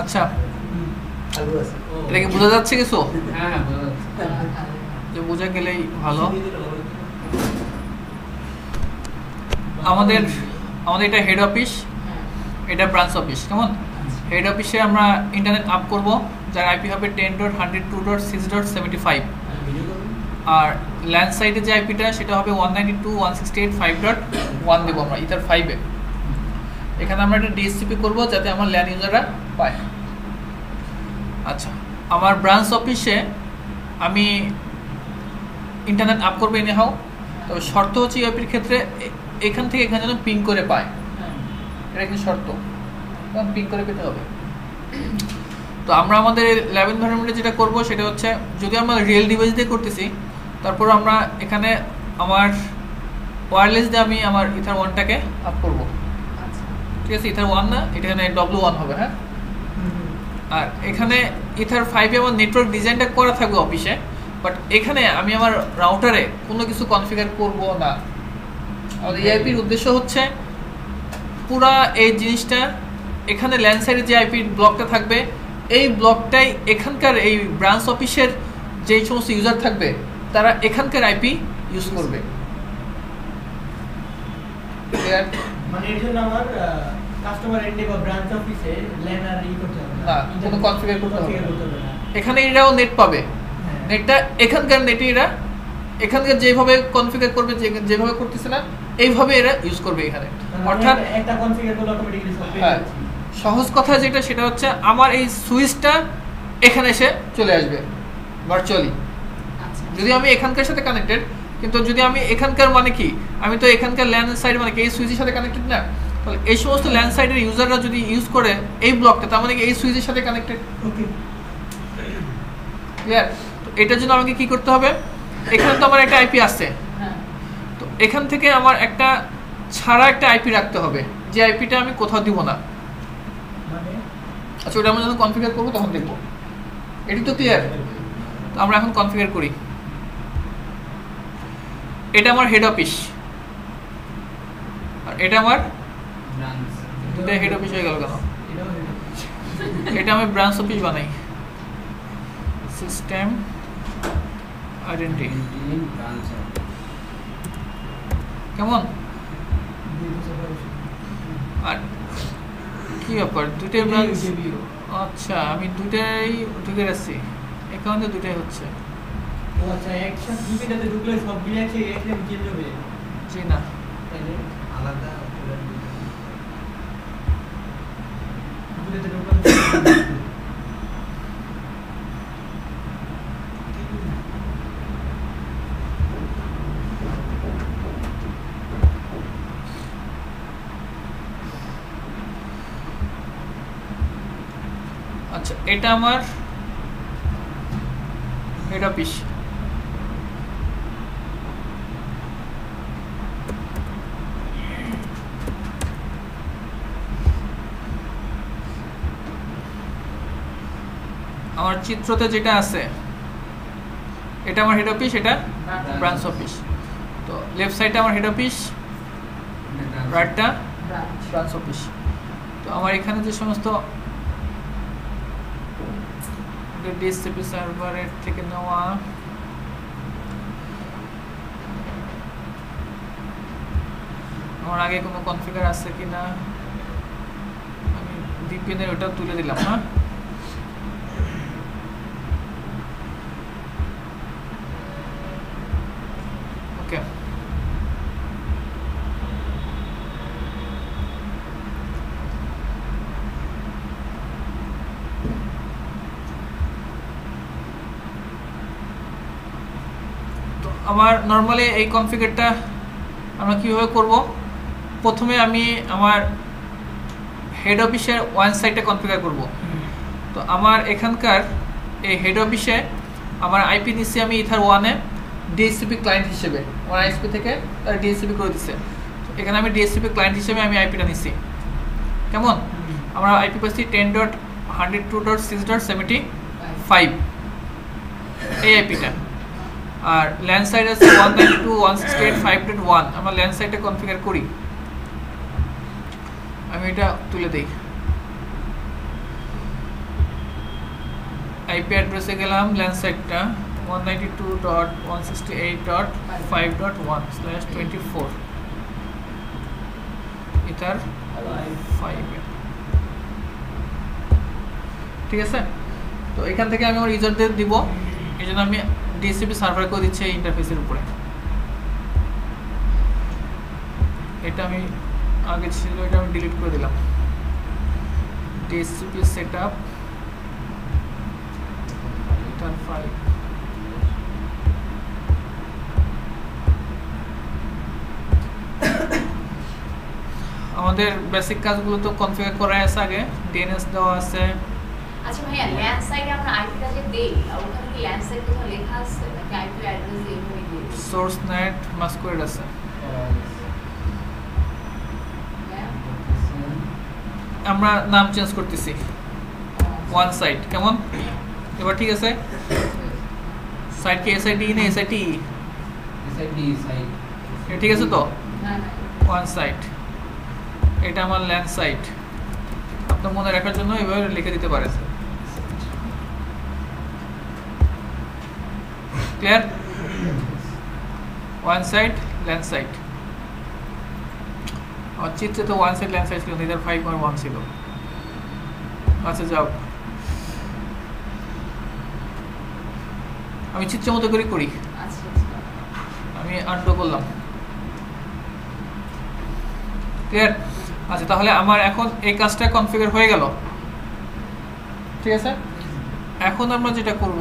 আচ্ছা, এটা কি বোঝা যাচ্ছে কিছু? হ্যাঁ, বোঝা যাচ্ছে। যে বোঝা গেলেই ভালো। আমাদের এটা হেড অফিস, এটা ব্রাঞ্চ অফিস। কেমন? হেড অফিসে আমরা ইন্টারনেট আপ করব, যার আইপি হবে 10.102.6.75, আর ল্যান্ড সাইডে যে আইপিটা সেটা হবে 192.168.5.1 দেবো আমরা ইথার 5-এ। এখানে আমরা একটা ডিএসসিপি করব যাতে আমার ল্যান্ড ইউজাররা পায়। আচ্ছা, আমার ব্রাঞ্চ অফিসে আমি ইন্টারনেট আপ করবো এনিহাও, তবে শর্ত হচ্ছে ইউআইপির ক্ষেত্রে এখান থেকে এখানে যেন পিং করে পায়, এটা কিন্তু শর্ত, পিং করে পেতে হবে। তো আমরা আমাদের ল্যাব এনভায়রনমেন্টে যেটা করব সেটা হচ্ছে, যদি আমরা রিয়েল ডিভাইস দিয়ে করতেছি, তারপর আমরা এখানে আমার ওয়্যারলেস দিয়ে আমি আমার ইথার 1টাকে আপ করব। ঠিক আছে, ইথার 1 না, এটা এখানে W1 হবে। হ্যাঁ, আর এখানে ইথার 5-এ আমার নেটওয়ার্ক ডিজাইনটা করা থাকবে অফিসে, বাট এখানে আমি আমার রাউটারে কোনো কিছু কনফিগার করব না। আমাদের ইআইপির উদ্দেশ্য হচ্ছে পুরা এই জিনিসটা এখানে ল্যান্ড সাইডে যে আইপি ব্লকটা থাকবে, এই ব্লকটাই এখানকার এই ব্রাঞ্চ অফিসের যেই সমস্ত ইউজার থাকবে তারা এখানকার আইপি ইউজ করবে। মানে এর জন্য আমার কাস্টমার এন্ডে বা ব্রাঞ্চ অফিসে ল্যান আর ই করতে হবে না, কোনো কনফিগার করতে হবে না। এখানে এরাও নেট পাবে, নেটটা এখানকার নেটে এরা এখানকার যেভাবে কনফিগার করবে, যেভাবে করতেছে না এইভাবে এরা ইউজ করবে এখানে। অর্থাৎ একটা কনফিগার করলে অটোমেটিক্যালি সব পেয়ে যাচ্ছে। সহজ কথা যেটা সেটা হচ্ছে, আমার এই সুইচটা এখানে এসে চলে আসবে ভার্চুয়ালি, যদি আমি এখানকার সাথে কানেক্টেড। কিন্তু যদি আমি এখানকার মানে কি, আমি তো এখানকার ল্যান্ড সাইড মানে কি এই সুইচের সাথে কানেক্টেড না, তাহলে এই সমস্ত ল্যান্ড সাইডের ইউজাররা যদি ইউজ করে এই ব্লকটা, তার মানে কি এই সুইচের সাথে কানেক্টেড। ওকে, ক্লিয়ার? তো এটার জন্য আমাকে কি করতে হবে, এখানে তো আমার একটা আইপি আছে, তো এখান থেকে আমার একটা ছাড়া একটা আইপি রাখতে হবে, যে আইপিটা আমি কোথাও দিব না। মানে আচ্ছা, ওটা আমরা যখন কনফিগার করবো তখন দেখবো। এটি তো ক্লিয়ার? তো আমরা এখন কনফিগার করি। এটা আমার হেড অফিস, আর এটা আমার দুটো হেড অফিস হয়ে গেল কেন? এটা আমি ব্রাঞ্চ অফিস বানাই। সিস্টেম আইডেন্টিটি কেমন? আর কি ব্যাপার, দুটোই ব্রাঞ্চ? আচ্ছা, আমি দুটাই ঢুকে যাচ্ছি, এই কারণে দুটাই হচ্ছে। ও আচ্ছা, একসাথে দুটোতে ঢুকলে সবগুলো একসাথে চেঞ্জ হবে? জি না, তাহলে আলাদা দুটোতে ঢুকলে আচ্ছা, এটা আমার হেড অফিস। আমার চিত্রতে যেটা আছে এটা আমার হেড অফিস, এটা ব্রাঞ্চ অফিস। তো লেফট সাইডটা আমার হেড অফিস, রাইটটা ব্রাঞ্চ অফিস। তো আমার এখানে যে সমস্ত ডিএসসিপি সার্ভারের থেকে নেওয়া, আমার আগে কোনো কনফিগার আছে কিনা, আমি ভিপিএনের ওটা তুলে দিলাম। না, ওকে। আমার নর্মালি এই কনফিগারটা আমরা কীভাবে করব, প্রথমে আমি আমার হেড অফিসের ওয়ান সাইডটা কনফিগার করব। তো আমার এখানকার এই হেড অফিসে আমার আইপি নিচ্ছি আমি ইথার 1-এ ডিএসসিপি ক্লায়েন্ট হিসেবে, আমার আইএসপি থেকে তার ডিএসসিপি করে দিচ্ছে। এখানে আমি ডিএসসিপি ক্লায়েন্ট হিসেবে আমি আইপিটা নিচ্ছি। কেমন? আমরা আইপি পাচ্ছি 10.102.6.75 এই আইপিটা, আর ল্যান্ড সাইড আছে 192.168.5.1। আমরা ল্যান্ড সাইডটা কনফিগার করি। আমি এটা তুলে দেই। আইপি অ্যাড্রেসে গেলাম, ল্যান সাইটটা 192.168.5.1/24 ইথার 5 ঠিক আছে। তো এখান থেকে আমি আমার ইউজারদের দিব, এই জন্য আমি ডিএসসিপি সার্ভার করে দিচ্ছি এই ইন্টারফেসের উপরে। এটা আমি আগে ছিল, এটা আমি ডিলিট করে দিলাম। ডিএসসিপি সেটআপ ইথার 5 আমাদের বেসিক কাজগুলো তো কনফিগার করা আছে, আগে ডিএনএস দেওয়া আছে। আচ্ছা ভাইয়া, ল্যান সাইটে আমরা আইপিটা যে দেই, ওখানে কি ল্যান সাইট কোথাও লেখা আছে নাকি আইপি অ্যাড্রেস দিয়ে এভাবে দিই? সোর্স নেট মাস্কুয়েড আছে। আমরা নাম চেঞ্জ করতেছি, ওয়ান সাইট কেমন এবার ঠিক আছে। সাইট কি এসআইটি না এসআইটি? এসআইটি সাইট ঠিক আছে তো, হ্যাঁ ওয়ান সাইট। এটা আমার ল্যান্ড সাইট, আপনার মনে রাখার জন্য এভাবে লিখে দিতে পারেন। Clear? One site land site. আর চিত্রে তো ওয়ান সাইট ল্যান্ড সাইট ছিল, ইদার 5 আর 1 ছিল। আচ্ছা যাও, আমি চিত্রের মতো করে করি। আচ্ছা আমি আনডু করলাম। ক্লিয়ার? আচ্ছা, তাহলে আমার এখন এই কাজটা কনফিগার হয়ে গেল, ঠিক আছে। এখন আমরা যেটা করব,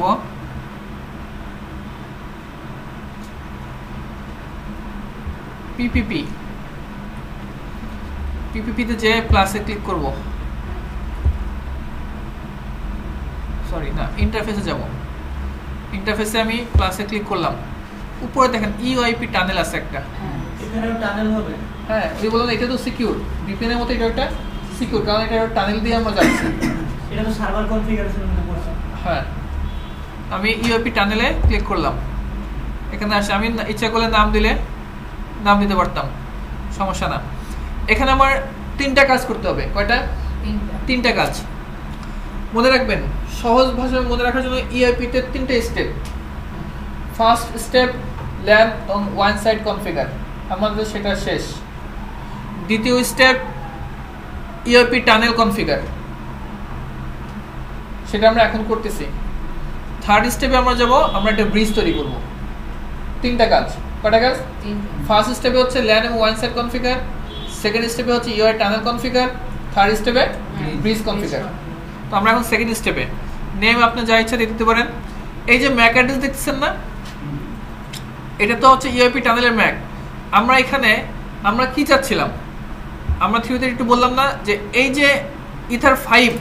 পিপিপিতে যে প্লাসে ক্লিক করব, সরি না, ইন্টারফেসে যাব। ইন্টারফেসে আমি প্লাসে ক্লিক করলাম, উপরে দেখেন ইউআইপি টানেল আছে একটা। এখানেও টানেল হবে? হ্যাঁ, ওই বললাম এটা তো সিকিউর, ভিপিএন এর মতো এটা একটা সিকিউর, কারণ এটা টানেল দিয়ে আমরা যাচ্ছি। এটা তো সার্ভার কনফিগারেশন মধ্যে পড়ছে। হ্যাঁ, আমি ইউআইপি টানেলে ক্লিক করলাম। এখানে আসে, আমি ইচ্ছা করলে নাম দিতে পারতাম, সমস্যা না। এখানে আমার 3টা কাজ করতে হবে। কয়টা? 3টা কাজ। মনে রাখবেন, সহজ ভাষায় মনে রাখার জন্য ইউআইপি তে 3টে step. First step LAN on one site configure, আমাদের সেটা শেষ। দ্বিতীয় স্টেপ ইউআইপি টানেল কনফিগার, সেটা আমরা এখন করতেছি। থার্ড স্টেপে আমরা যাব, আমরা একটা ব্রিজ তৈরি করব। 3টা কাজ। কয়টা কাজ? ফার্স্ট স্টেপে হচ্ছে ল্যান এবং ওয়ান সাইট কনফিগার, সেকেন্ড স্টেপে হচ্ছে ইউআই টানেল কনফিগার, থার্ড স্টেপে ব্রিজ কনফিগার। তো আমরা এখন সেকেন্ড স্টেপে নেম আপনি যা ইচ্ছা দিয়ে দিতে পারেন। এই যে ম্যাক অ্যাড্রেস দেখছেন না, এটা তো হচ্ছে ইউআইপি টানেলের ম্যাক। আমরা এখানে আমরা কি চাচ্ছিলাম, আমরা থিওরিতে একটু বললাম না যে এই যে ইথার 5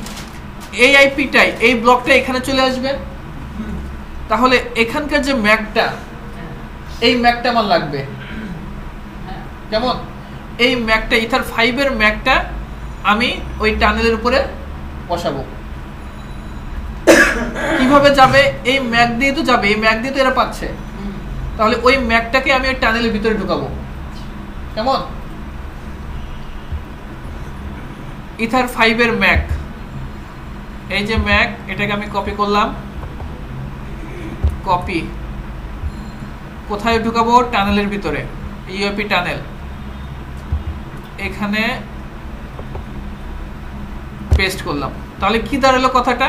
এই আইপিটাই, এই ব্লকটা এখানে চলে আসবে। তাহলে এখানকার যে ম্যাকটা, এই ম্যাকটা আমার লাগবে। কেমন? এই ম্যাকটা ইথার 5 এর ম্যাকটা আমি ওই টানেলের উপরে বসাবো। কিভাবে যাবে? এই ম্যাক দিয়ে তো যাবে, এই ম্যাক দিয়ে তো এরা পাচ্ছে। তাহলে ওই ম্যাকটাকে আমি ওই টানেলের ভিতরে ঢুকাবো। কেমন? ইথার 5 এর ম্যাক, এই যে ম্যাক, এটাকে আমি কপি করলাম। কপি কোথায় ঢুকাবো? টানেলের ভিতরে, ইউআইপি টানেল। এখানে পেস্ট করলাম। তাহলে কি দাঁড়ালো কথাটা?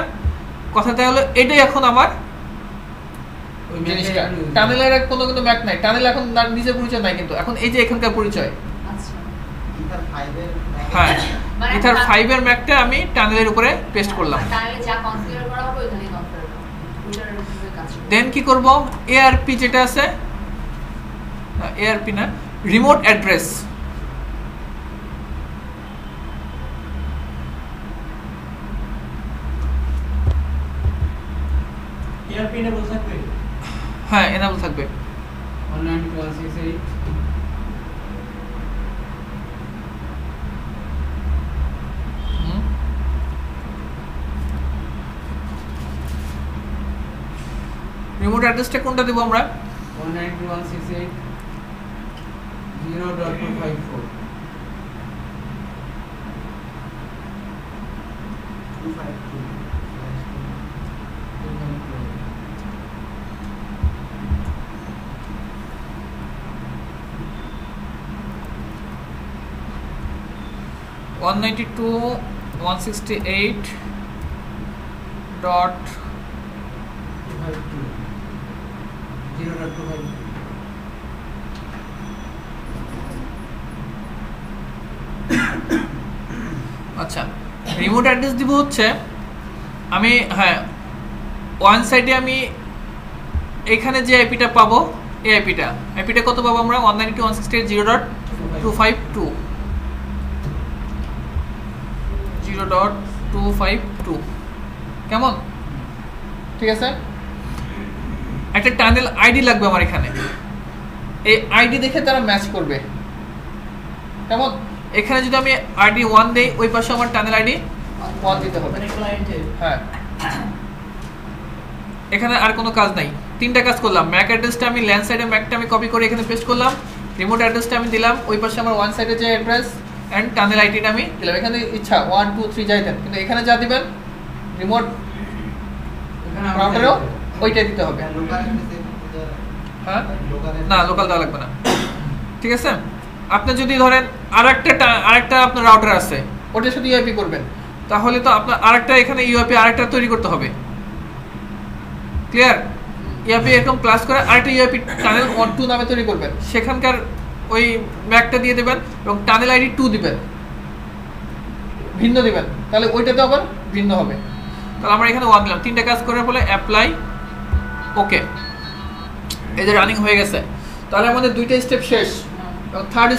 কথাটা হলো এটাই এখন আমার জিনিসটা। টানেলের কোনো কিন্তু ম্যাক নাই, টানেল এখন নিজের পরিচয় নাই, কিন্তু এখন এই যে এখানকার পরিচয়। হ্যাঁ, ইথার 5 এর ম্যাকটা আমি টানেলের উপরে পেস্ট করলাম। দেন কি করব? এআরপি যেটা আছে, এআরপি না, রিমোট অ্যাড্রেস। এআরপি এনেবল থাকবে? হ্যাঁ, এনেবল থাকবে। 192.168 রিমোট অ্যাড্রেসটা কোনটা দেব আমরা? 192.168.0.254 আচ্ছা, রিমোট অ্যাড্রেস দিব হচ্ছে আমি, হ্যাঁ, ওয়ান সাইডে আমি এখানে যে আইপিটা পাবো, এই আইপিটা কত পাবো আমরা? 192.168.0.252 0.252 কেমন? ঠিক আছে, একটা টানেল আইডি লাগবে আমার এখানে। এই আইডি দেখে তারা ম্যাচ করবে, কেমন? এখানে যদি আমি আইডি 1 দেই, ওই পাশে আমার টানেল আইডি 1 দিতে হবে। হ্যাঁ, এখানে আর কোনো কাজ নাই, তিনটা কাজ করলাম। ম্যাক অ্যাড্রেসটা আমি ল্যান্ড সাইডে ম্যাকটা আমি কপি করে এখানে পেস্ট করলাম, রিমোট অ্যাড্রেসটা আমি দিলাম, ওই পাশে আমার ওয়ান সাইডে যে অ্যাড্রেস এন্ড টানেল আইডিটা আমি দিলাম। এখানে ইচ্ছা 1 2 3 যাই দেন, কিন্তু এখানে যা দিবেন রিমোট রাউটারেও ওইটাই দিতে হবে। হ্যাঁ, না লোকাল দেওয়া লাগবে না। ঠিক আছে, আপনি যদি ধরেন আরেকটা আপনার রাউটার আছে, ওটা শুধু ইউআইপি করবেন, তাহলে তো আপনার আরেকটা এখানে ইউআইপি আরেকটা তৈরি করতে হবে। ক্লিয়ার? ইউআইপি এরকম প্লাস করে আরেকটা ইউআইপি টানেল 1 2 নামে তৈরি করবেন, সেখানকার ওই ম্যাকটা দিয়ে দেবেন এবং টানেল আইডি 2 দিবেন, ভিন্ন দিবেন, তাহলে ওইটাতে আবার ভিন্ন হবে। তাহলে আমরা এখানে 1 দিলাম, তিনটা কাজ করার ফলে অ্যাপ্লাই ওকে, এই যে রানিং হয়ে গেছে। তাহলে আমাদের দুইটা স্টেপ শেষ। এবং থার্ড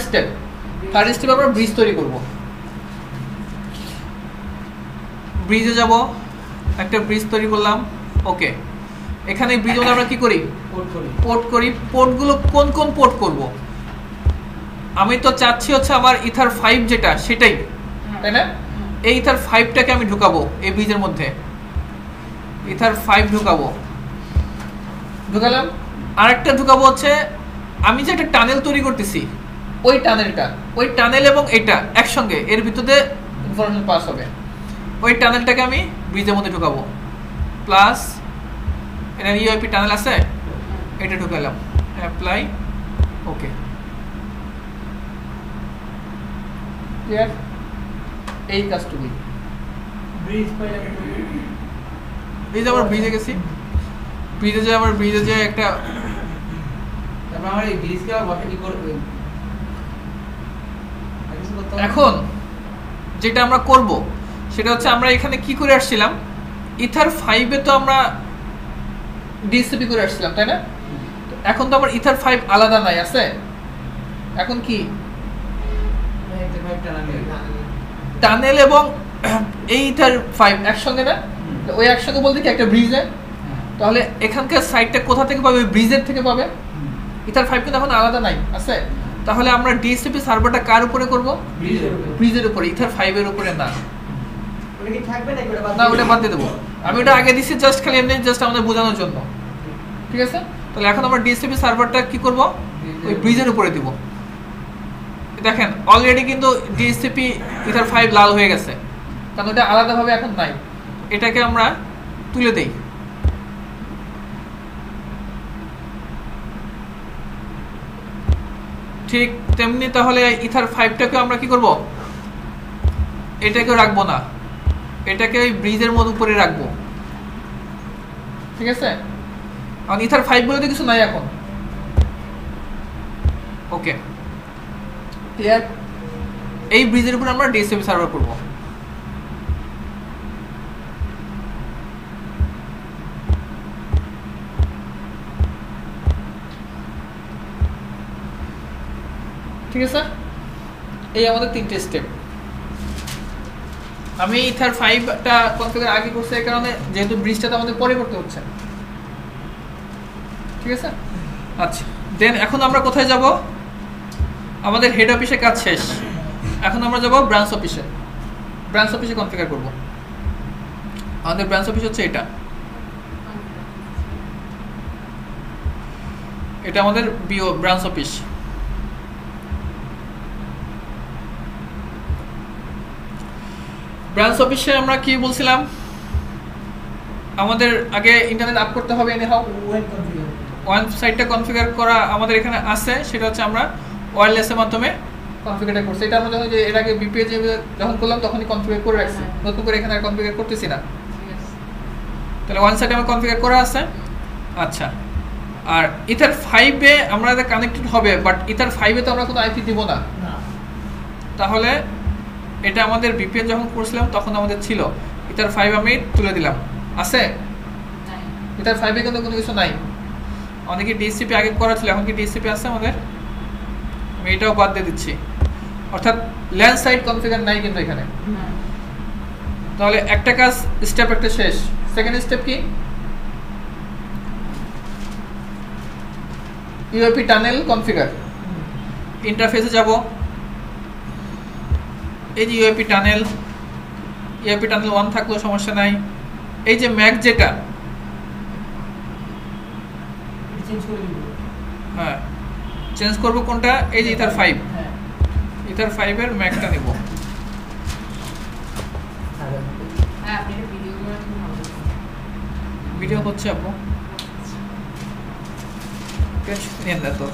স্টেপ আমরা ব্রিজ তৈরি করব। ব্রিজে যাব, একটা ব্রিজ তৈরি করলাম। ওকে, এখানে ব্রিজ মধ্যে আমরা কি করি? পোর্ট করি। পোর্টগুলো কোন কোন পোর্ট করব? আমি তো চাচ্ছি হচ্ছে আমার ইথার 5 যেটা, সেটাই, তাই না? এই ইথার 5টাকে আমি ঢুকাবো এই ব্রিজের মধ্যে, ইথার 5 ঢুকালাম। আরেকটা ঢুকাবো হচ্ছে আমি যে একটা টানেল তৈরি করতেছি, ওই টানেল এবং এটা একসঙ্গে এর ভিতরে ইনফরমেশন পাস হবে। ওই টানেলটাকে আমি ব্রিজের মধ্যে ঢুকাবো, প্লাস এটা ইউআইপি টানেল আছে, এটা ঢুকালাম, অ্যাপ্লাই ওকে। ক্লিয়ার? এই কাজটুকুই। ব্রিজ আবার ব্রিজে গেছি, ব্রিজে যে একটা এখন যেটা আমরা করব সেটা হচ্ছে আমরা এখানে কি করে আসছিলাম, ইথার 5-এ তো আমরা ডিসিপি করে আসছিলাম, তাই না? এখন তো আমার ইথার 5 আলাদা নাই, আছে। এখন কি টানেল এবং এই ইথার 5 একসঙ্গে না? ওই একসঙ্গে বলতে কি একটা ব্রিজে, তাহলে এখানকার সাইডটা কোথা থেকে পাবে? ব্রিজের থেকে পাবে। ইথার 5 কিন্তু এখন আলাদা নাই, আছে। তাহলে আমরা ডিএসসিপি সার্ভারটা কার উপরে করব? ব্রিজের উপরে, ইথার 5 এর উপরে না। ওটা কি থাকবে না? ওটা বাদ দিয়ে দেব। আমি ওটা আগে দিছি জাস্ট খালি এমনি জাস্ট আমাদের বোঝানোর জন্য। ঠিক আছে, তাহলে এখন আমরা ডিএসসিপি সার্ভারটা কি করব? ওই ব্রিজের উপরে দিব। দেখেন অলরেডি কিন্তু ডিএসসিপি ইথার 5 লাল হয়ে গেছে, কারণ ওটা আলাদাভাবে এখন নাই। এটাকে আমরা তুলে দেই। ঠিক তেমনি তাহলে ইথার 5টাকে আমরা কি করব? এটাকে রাখবো না, এটাকে ওই ব্রিজের মধ্যে উপরে রাখবো। ঠিক আছে, কারণ ইথার 5 বলতে কিছু নাই এখন। ওকে, ক্লিয়ার? এই ব্রিজের উপর আমরা ডিএসসিপি সার্ভার করব। ঠিক আছে, এই আমাদের তিনটে স্টেপ। আমি ইথার 5টা কনফিগার আগে করছি এই কারণে, যেহেতু ব্রিজটা আমাদের পরে করতে হচ্ছে। ঠিক আছে, আচ্ছা। দেন এখন আমরা কোথায় যাব? আমাদের হেড অফিসে কাজ শেষ, এখন আমরা যাব ব্রাঞ্চ অফিসে। ব্রাঞ্চ অফিসে কনফিগার করব। আমাদের ব্রাঞ্চ অফিস হচ্ছে এটা আমাদের বিও ব্রাঞ্চ অফিস। ব্রাঞ্চ অফিসে আমরা কি বলছিলাম, আমাদের আগে ইন্টারনেট আপ করতে হবে এনি হাউ। ওয়েব কনফিগার ওয়েবসাইটটা কনফিগার করা আমাদের এখানে আছে, সেটা হচ্ছে আমরা ওয়্যারলেসের মাধ্যমে কনফিগারটা করছি। এটার মধ্যে যে এর আগে বিপিএ যখন করলাম তখনই কনফিগার করে রাখছি, নতুন করে এখানে আর কনফিগার করতেছি না। তাহলে ওয়ান সাইডে আমার কনফিগার করা আছে। আচ্ছা, আর ইথার 5-এ আমরা কানেক্টেড হবে, বাট ইথার 5-এ তো আমরা কোনো আইপি দিব না। না, তাহলে এটা আমাদের বিপিএন যখন করছিলাম তখন আমাদের ছিল। ইথার 5 আমি তুলে দিলাম, আছে ইথার 5-এ কিন্তু কোনো কিছু নাই। আমাদের কি ডিসিপি আগে করা ছিল, এখন কি ডিসিপি আছে আমাদের? আমি এটাও বাদ দিয়ে দিচ্ছি, অর্থাৎ ল্যান্ড সাইড কনফিগার নাই কিন্তু এখানে। তাহলে একটা কাজ, স্টেপ একটা শেষ। সেকেন্ড স্টেপ কি? UAP tunnel configure. ইন্টারফেসে যাব, এই যে ইউএপি টানেল 1 থাকলেও সমস্যা নাই। এই যে ম্যাক যেটা, চেঞ্জ করে দিব। হ্যাঁ চেঞ্জ করব কোনটা? এই যে ইথার 5, হ্যাঁ, ইথার 5 এর ম্যাকটা নেব। হ্যাঁ আপনি এটা ভিডিও করে খুব ভালো। ভিডিও হচ্ছে আপু, টেনশন নিয়েন না তো,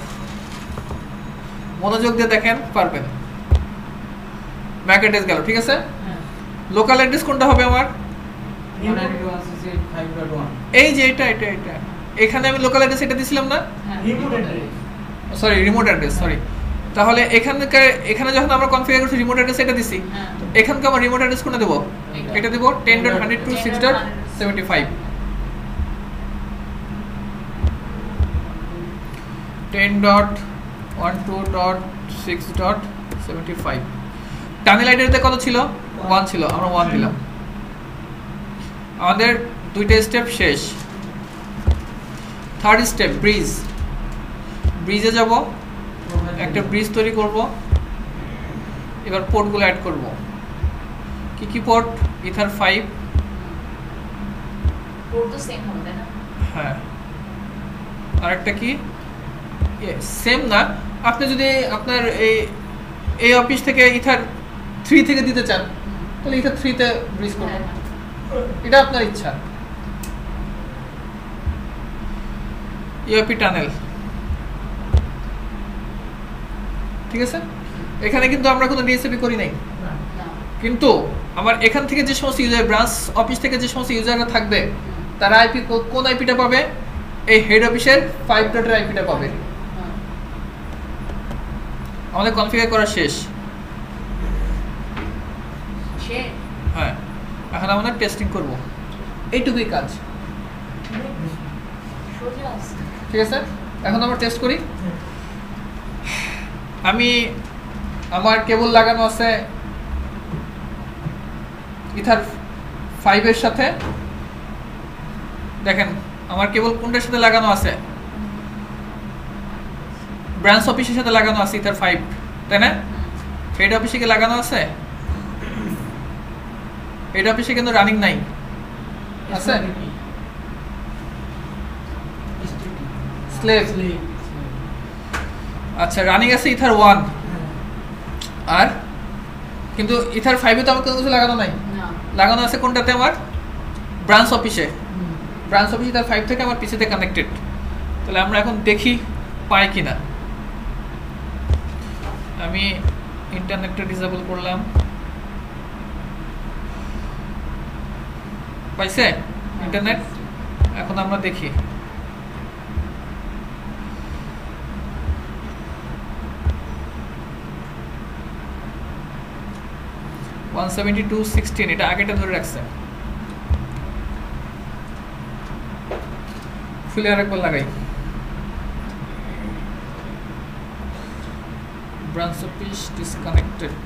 মনোযোগ দিয়ে দেখেন, পারবেন। ম্যাক অ্যাড্রেস গেল, ঠিক আছে। হ্যাঁ, লোকাল অ্যাড্রেস কোনটা হবে আমার? 192.168.5.1 এই যে এটা এটা এটা এখানে আমি লোকাল অ্যাড্রেস এটা দিছিলাম না, remote address. Sorry remote address, sorry. তাহলে এখানে যখন আমরা কনফিগার করছি রিমোট অ্যাড্রেস এটা দিছি, তো এখানকে আমার রিমোট অ্যাড্রেস কোনটা দেব? এটা দেব 10.100.6.75 10.12.6.75। টানেল আইডিতে কত ছিল? 1 ছিল, আমরা 1 দিলাম। আমাদের দুইটা স্টেপ শেষ। থার্ড স্টেপ ব্রিজে যাব, একটা ব্রিজ তৈরি করব। এবার পোর্টগুলো অ্যাড করব। কি কি পোর্ট? ইথার 5, পোর্ট তো সেম হবে তাই না? হ্যাঁ। আরেকটা কি? সেম না, আপনি যদি আপনার এই অফিস থেকে ইথার 3 থেকে দিতে চান তাহলে ইথার 3-তে ব্রিজ করবেন, এটা আপনার ইচ্ছা। ইউএপি টানেল, ঠিক আছে। এখানে কিন্তু আমরা কোনো ডিএসপি করি নাই, না, কিন্তু আমার এখান থেকে যে সমস্ত ইউজার, ব্রাঞ্চ অফিস থেকে যে সমস্ত ইউজাররা থাকবে তারা আইপি কোন আইপিটা পাবে? এই হেড অফিসের 5 ডটের আইপিটা পাবে। আমাদের কনফিগার করা শেষ। হ্যাঁ, এখন আমাদের টেস্টিং করব, এইটুকুই কাজ, ঠিক আছে। এখন আমরা টেস্ট করি। আমি আমার কেবল লাগানো আছে ইথার 5 এর সাথে। দেখেন আমার কেবল কোনটার সাথে লাগানো আছে? ব্রাঞ্চ অফিসের সাথে লাগানো আছে ইথার 5, তাই না? হেড অফিসে কি লাগানো আছে? হেড অফিসে কিন্তু রানিং নাই, আছে স্লেভ। আচ্ছা, রানিং আছে ইথার 1, আর কিন্তু ইথার 5-এ তো আমার কোনো কিছু লাগানো নাই। লাগানো আছে কোনটাতে? আমার ব্রাঞ্চ অফিসে। ব্রাঞ্চ অফিস ইথার 5 থেকে আমার পিসিতে কানেক্টেড। তাহলে আমরা এখন দেখি পাই কিনা। আমি ইন্টারনেটটা ডিসেবল করলাম, পাইছে ইন্টারনেট। এখন আমরা দেখি। $172.16 এটা আগেটা ধরে রাখছে। খুলে আরেকবার লাগাই। Branch office disconnected.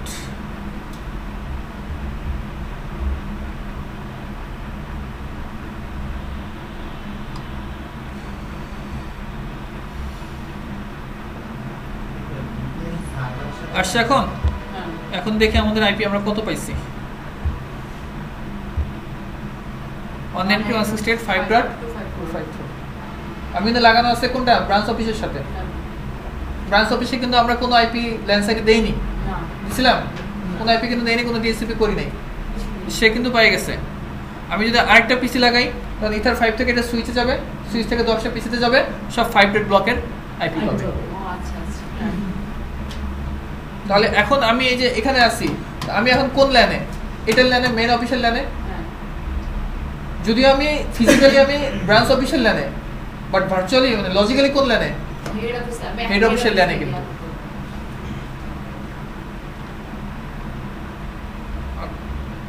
আসছে এখন। এখন দেখি আমাদের আইপি আমরা কত পাইছি। 192.168.5.253। আমি কিন্তু লাগানো আছে কোনটা? ব্রাঞ্চ অফিসের সাথে। ব্রাঞ্চ অফিসে কিন্তু আমরা কোনো আইপি ল্যান্ড সাইডে দেইনি, দিছিলাম কোনো আইপি কিন্তু দেইনি, কোনো ডিএসসিপি করি নাই। সে কিন্তু পেয়ে গেছে। আমি যদি আরেকটা পিসি লাগাই তাহলে ইথার 5 থেকে এটা সুইচে যাবে, সুইচ থেকে 10টা পিসিতে যাবে, সব 5 রেট ব্লকের আইপি পাবে। ও আচ্ছা আচ্ছা। তাহলে এখন আমি এই যে এখানে আছি, আমি এখন কোন ল্যানে? এটার ল্যানে, মেইন অফিসিয়াল ল্যানে। হ্যাঁ। যদিও আমি ফিজিক্যালি আমি ব্রাঞ্চ অফিসিয়াল ল্যানে, বাট ভার্চুয়ালি মানে লজিক্যালি কোন ল্যানে? হেড অফিসের ল্যানে কিন্তু।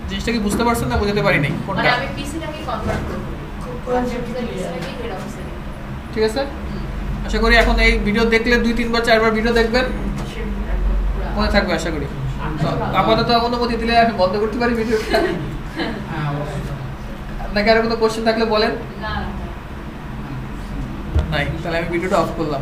জিনিসটা কি বুঝতে পারছেন না বুঝতে পারি নাই মানে কোনটা? আমি পিসিটাকে কনভার্ট করব। ঠিক আছে, আশা করি এখন এই ভিডিও দেখলে 2-3 বার 4 বার ভিডিও দেখবেন, মনে থাকবে আশা করি। তো আপাতত অনুমতি দিলে আমি বন্ধ করতে পারি ভিডিওটা, হ্যাঁ অবশ্যই। নাকি আরো কোনো কোশ্চেন থাকলে বলেন। না নাই, তাহলে আমি ভিডিওটা অফ করলাম।